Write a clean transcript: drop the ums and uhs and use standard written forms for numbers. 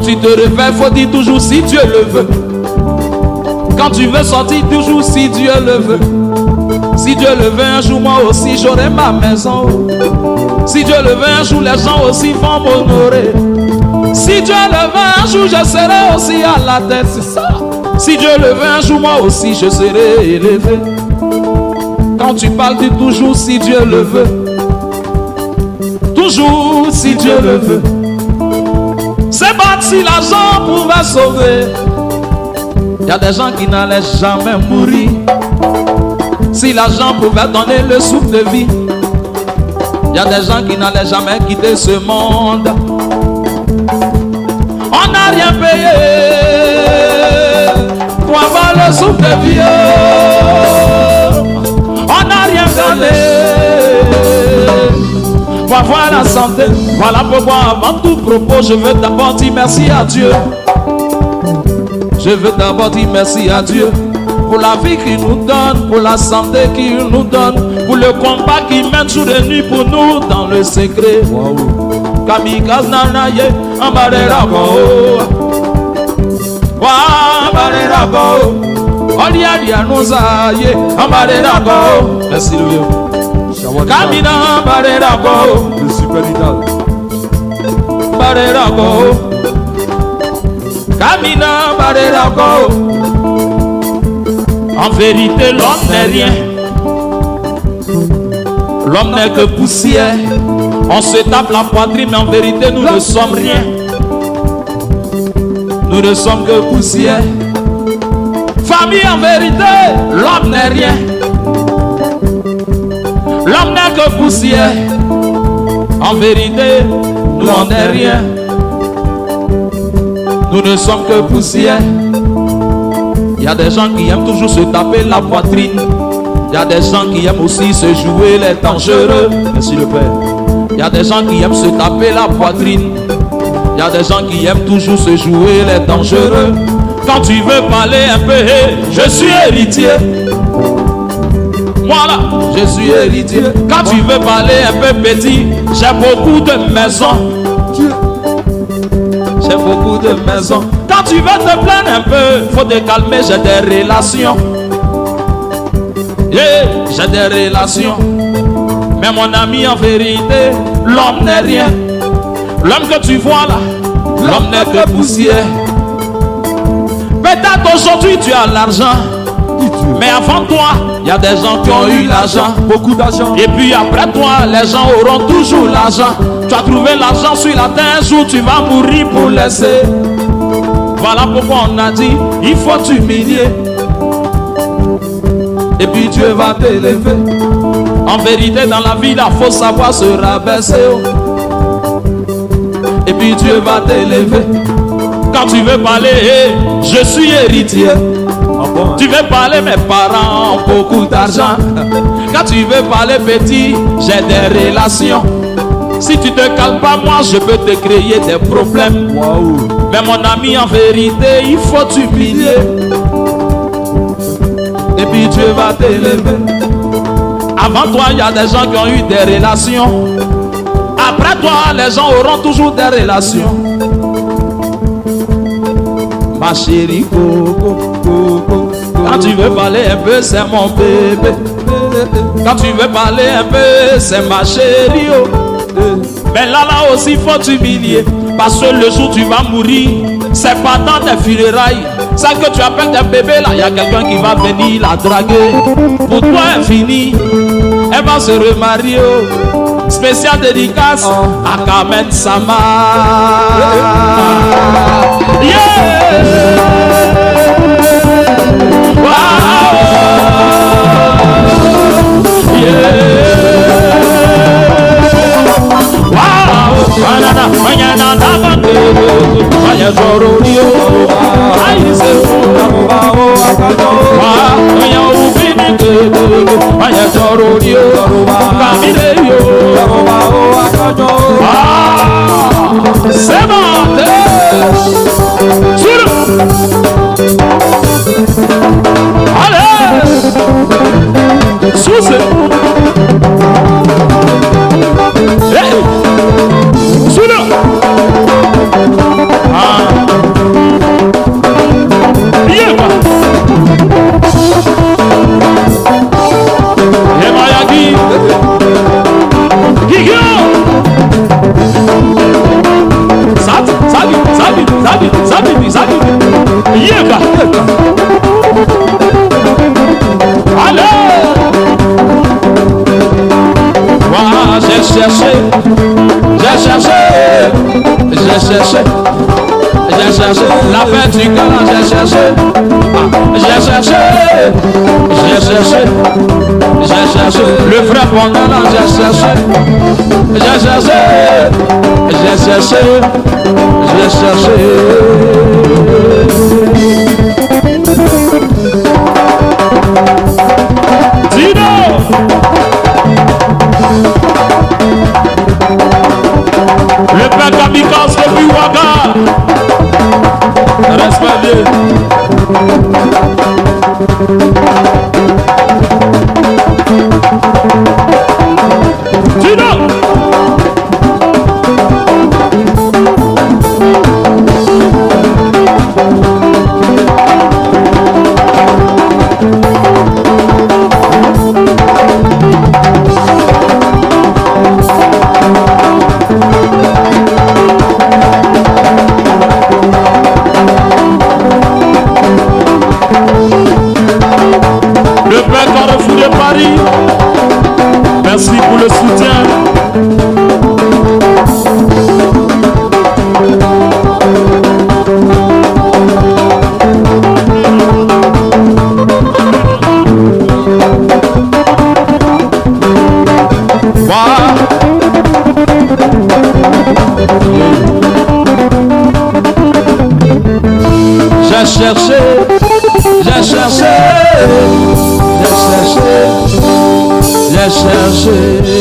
Tu te réveilles, faut dire toujours si Dieu le veut. Quand tu veux sortir, toujours si Dieu le veut. Si Dieu le veut, un jour moi aussi j'aurai ma maison. Si Dieu le veut, un jour les gens aussi vont m'honorer. Si Dieu le veut, un jour je serai aussi à la tête, c'est ça. Si Dieu le veut, un jour moi aussi je serai élevé. Quand tu parles, dis toujours si Dieu le veut. Toujours si Dieu le veut. C'est pas si l'argent pouvait sauver. Il y a des gens qui n'allaient jamais mourir. Si l'argent pouvait donner le souffle de vie. Il y a des gens qui n'allaient jamais quitter ce monde. On n'a rien payé pour avoir le souffle de vie. On n'a rien gagné pour avoir la santé. Voilà pourquoi avant tout propos, je veux d'abord dire merci à Dieu. Je veux d'abord dire merci à Dieu pour la vie qu'il nous donne, pour la santé qu'il nous donne, pour le combat qu'il mène jour et nuit pour nous dans le secret. Kamikaze nanaye, ambarera go, ambarera go, oliaria nozaye, ambarera go. Merci le vieux. Kamina ambarera go, le super idole. Ambarera go, Kamina ambarera go. En vérité, l'homme n'est rien. L'homme n'est que poussière. On se tape la poitrine, mais en vérité, nous ne sommes rien. Nous ne sommes que poussière. Famille, en vérité, l'homme n'est rien. L'homme n'est que poussière. En vérité, nous n'en est rien. Nous ne sommes que poussière. Il y a des gens qui aiment toujours se taper la poitrine. Il y a des gens qui aiment aussi se jouer les dangereux. Merci le Père. Il y a des gens qui aiment se taper la poitrine. Il y a des gens qui aiment toujours se jouer les dangereux. Quand tu veux parler un peu, hey, je suis héritier. Voilà, je suis héritier. Quand tu veux parler un peu petit, j'ai beaucoup de maisons. J'ai beaucoup de maisons. Quand tu veux te plaindre un peu, faut te calmer, j'ai des relations. Yeah, j'ai des relations. Mais mon ami, en vérité, l'homme n'est rien. L'homme que tu vois là, l'homme n'est que poussière. Peut-être aujourd'hui tu as l'argent, mais avant toi, il y a des gens qui ont eu l'argent, beaucoup d'argent. Et puis après toi, les gens auront toujours l'argent. Tu as trouvé l'argent sur la terre, un jour tu vas mourir pour laisser. Voilà pourquoi on a dit, il faut t'humilier. Et puis Dieu va t'élever. En vérité, dans la vie, il faut savoir se rabaisser. Et puis Dieu va t'élever. Quand tu veux parler, hey, je suis héritier. Tu veux parler, mes parents ont beaucoup d'argent. Quand tu veux parler petit, j'ai des relations. Si tu te calmes pas, moi je peux te créer des problèmes. Mais mon ami, en vérité, il faut t'humilier. Et puis Dieu va t'élever. Avant toi, il y a des gens qui ont eu des relations. Après toi, les gens auront toujours des relations. Ma chérie Coco, Coco. Quand tu veux parler un peu, c'est mon bébé. Quand tu veux parler un peu, c'est ma chérie. Oh. Mais là aussi, il faut t'humilier. Parce que le jour où tu vas mourir, c'est pas dans tes funérailles. Ça que tu appelles tes bébés, là, il y a quelqu'un qui va venir la draguer. Pour toi, elle finit. Elle va se remarier. Oh. Spécial dédicace à Kamen Sama. Yeah! Wow! Yeah! C'est bon. Allez, sous hey. j'ai cherché. La fête du Ghana, j'ai cherché. J'ai cherché. J'ai cherché. J'ai cherché. Le frère Pondala, j'ai cherché. J'ai cherché. J'ai cherché. J'ai cherché. Dino. Le père Kamikaze depuis Ouaga. Respect Dieu. Dino. Merci pour le soutien. Voilà. J'ai cherché, j'ai cherché, j'ai cherché. J'ai cherché.